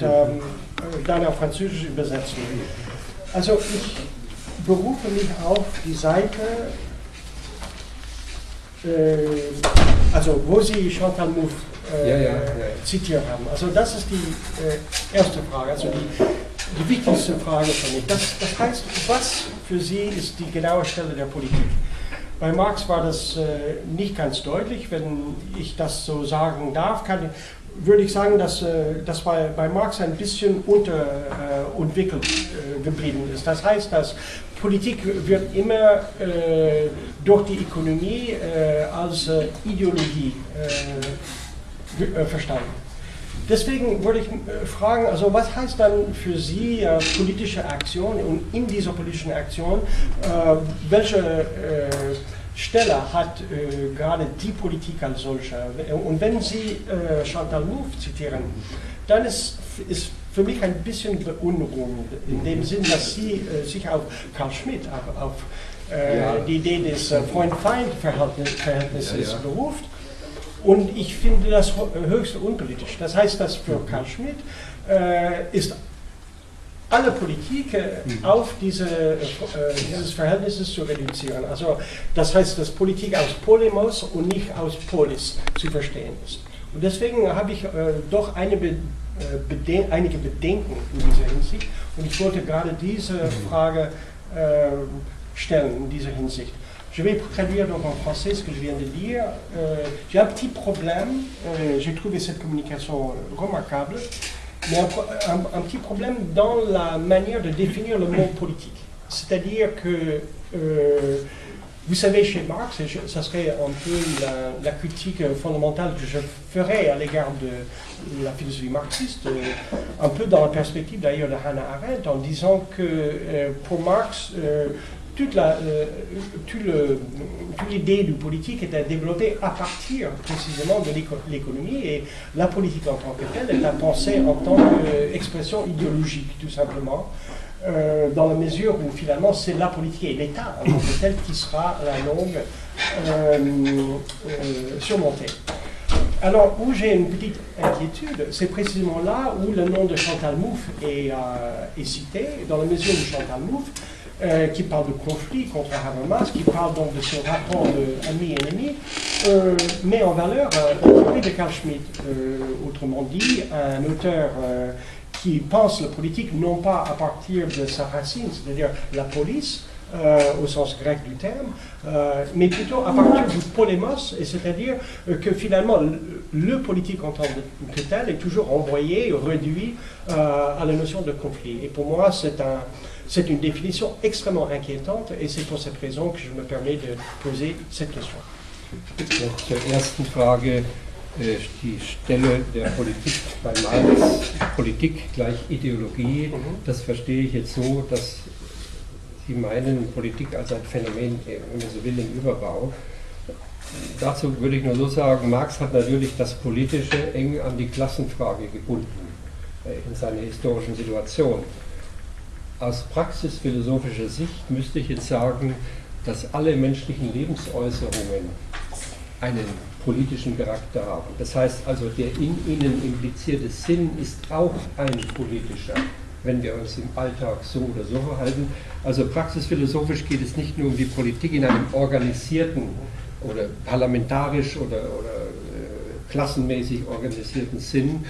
dann auf Französisch übersetzen. Also ich berufe mich auf die Seite, also wo Sie Chantal Mouffe zitiert haben. Also das ist die erste Frage, also die wichtigste Frage für mich. Das heißt, was für Sie ist die genaue Stelle der Politik? Bei Marx war das nicht ganz deutlich, wenn ich das so sagen darf, würde ich sagen, dass das bei Marx ein bisschen unterentwickelt geblieben ist. Das heißt, dass Politik wird immer durch die Ökonomie als Ideologie verstanden. Deswegen würde ich fragen, also was heißt dann für Sie politische Aktion und in dieser politischen Aktion, welche Stelle hat gerade die Politik als solche? Und wenn Sie Chantal Mouffe zitieren, dann ist für mich ein bisschen beunruhigend, in dem Sinn, dass Sie sich auf Carl Schmitt, auf die Idee des Freund-Feind-Verhältnisses beruft. Und ich finde das höchst unpolitisch. Das heißt, dass für Carl Schmitt ist alle Politik auf dieses Verhältnis zu reduzieren. Also das heißt, dass Politik aus Polemos und nicht aus Polis zu verstehen ist. Und deswegen habe ich doch einige Bedenken in dieser Hinsicht. Und ich wollte gerade diese Frage stellen in dieser Hinsicht. Je vais traduire donc en français ce que je viens de dire. J'ai un petit problème, j'ai trouvé cette communication remarquable, mais un petit problème dans la manière de définir le mot politique. C'est-à-dire que, vous savez, chez Marx, et ça serait un peu la critique fondamentale que je ferais à l'égard de la philosophie marxiste, un peu dans la perspective d'ailleurs de Hannah Arendt, en disant que pour Marx, toute l'idée du politique est à développer à partir précisément de l'économie, et la politique en tant que telle est à penser en tant qu'expression idéologique, tout simplement, dans la mesure où finalement c'est la politique et l'État en tant que tel qui sera la longue surmontée. Alors, où j'ai une petite inquiétude, c'est précisément là où le nom de Chantal Mouffe est cité, dans la mesure où Chantal Mouffe, qui parle de conflit contre Habermas, qui parle donc de ce rapport ami-ennemi, met en valeur l'esprit de Carl Schmitt. Autrement dit, un auteur qui pense la politique non pas à partir de sa racine, c'est-à-dire la police, au sens grec du terme, mais plutôt à partir du polémos, et c'est-à-dire que finalement le politique en tant que tel est toujours envoyé, réduit à la notion de conflit. Et pour moi, c'est une définition extrêmement inquiétante, et c'est pour cette raison que je me permets de poser cette question. Zur ersten Frage, die Stelle der Politik bei Marx, Politik gleich Ideologie, das verstehe ich jetzt so, dass Sie meinen Politik als ein Phänomen, wenn man so will, im Überbau. Dazu würde ich nur so sagen, Marx hat natürlich das Politische eng an die Klassenfrage gebunden in seiner historischen Situation. Aus praxisphilosophischer Sicht müsste ich jetzt sagen, dass alle menschlichen Lebensäußerungen einen politischen Charakter haben. Das heißt also, der in ihnen implizierte Sinn ist auch ein politischer, wenn wir uns im Alltag so oder so verhalten. Also praxisphilosophisch geht es nicht nur um die Politik in einem organisierten oder parlamentarisch oder klassenmäßig organisierten Sinn,